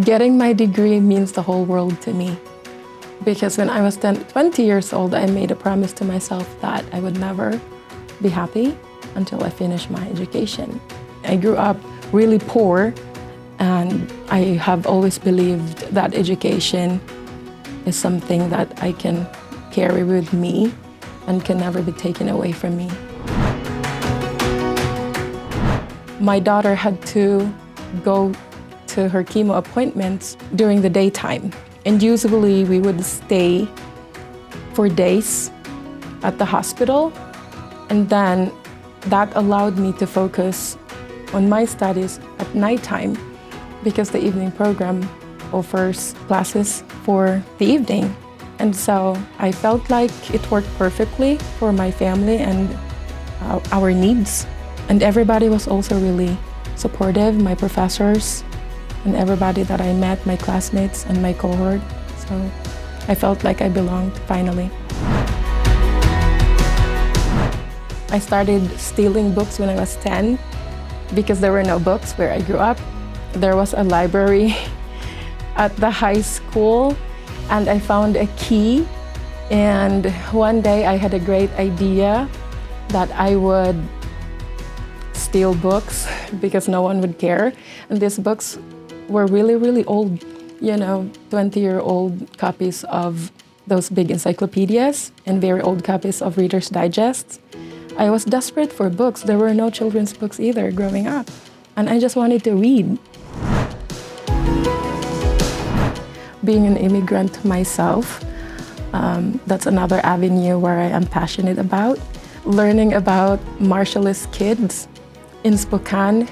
Getting my degree means the whole world to me. Because when I was 20 years old, I made a promise to myself that I would never be happy until I finished my education. I grew up really poor, and I have always believed that education is something that I can carry with me and can never be taken away from me. My daughter had to go to her chemo appointments during the daytime. And usually we would stay for days at the hospital. And then that allowed me to focus on my studies at nighttime because the evening program offers classes for the evening. And so I felt like it worked perfectly for my family and our needs. And everybody was also really supportive, my professors and everybody that I met, my classmates and my cohort. So I felt like I belonged finally. I started stealing books when I was 10 because there were no books where I grew up. There was a library at the high school and I found a key. And one day I had a great idea that I would steal books because no one would care. And these books were really, really old, 20-year-old copies of those big encyclopedias and very old copies of Reader's Digests. I was desperate for books. There were no children's books either growing up. And I just wanted to read. Being an immigrant myself, that's another avenue where I am passionate about. Learning about Marshallese kids in Spokane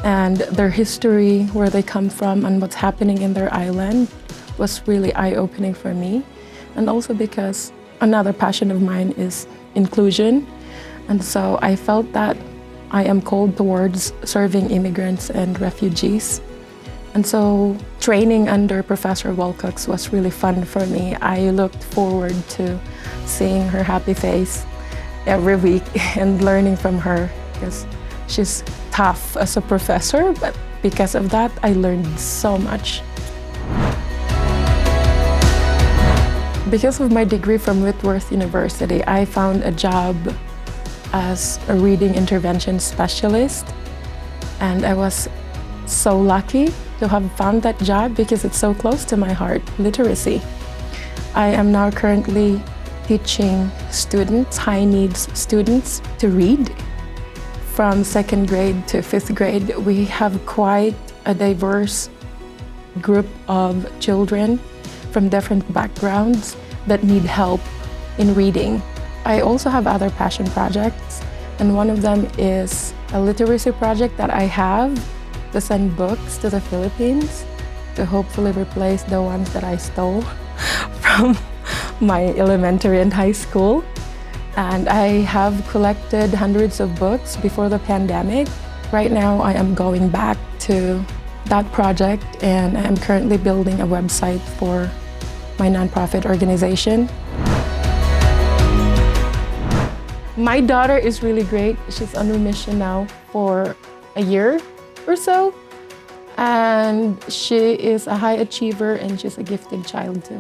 and their history, where they come from and what's happening in their island was really eye-opening for me. And also because another passion of mine is inclusion. And so I felt that I am called towards serving immigrants and refugees. And so training under Professor Wilcox was really fun for me. I looked forward to seeing her happy face every week and learning from her because she's tough as a professor, but because of that, I learned so much. Because of my degree from Whitworth University, I found a job as a reading intervention specialist. And I was so lucky to have found that job because it's so close to my heart, literacy. I am now currently teaching students, high needs students, to read. From 2nd grade to 5th grade, we have quite a diverse group of children from different backgrounds that need help in reading. I also have other passion projects, and one of them is a literacy project that I have to send books to the Philippines to hopefully replace the ones that I stole from my elementary and high school. And I have collected hundreds of books before the pandemic. Right now, I am going back to that project, and I am currently building a website for my nonprofit organization. My daughter is really great. She's on remission now for a year or so. And she is a high achiever, and she's a gifted child too.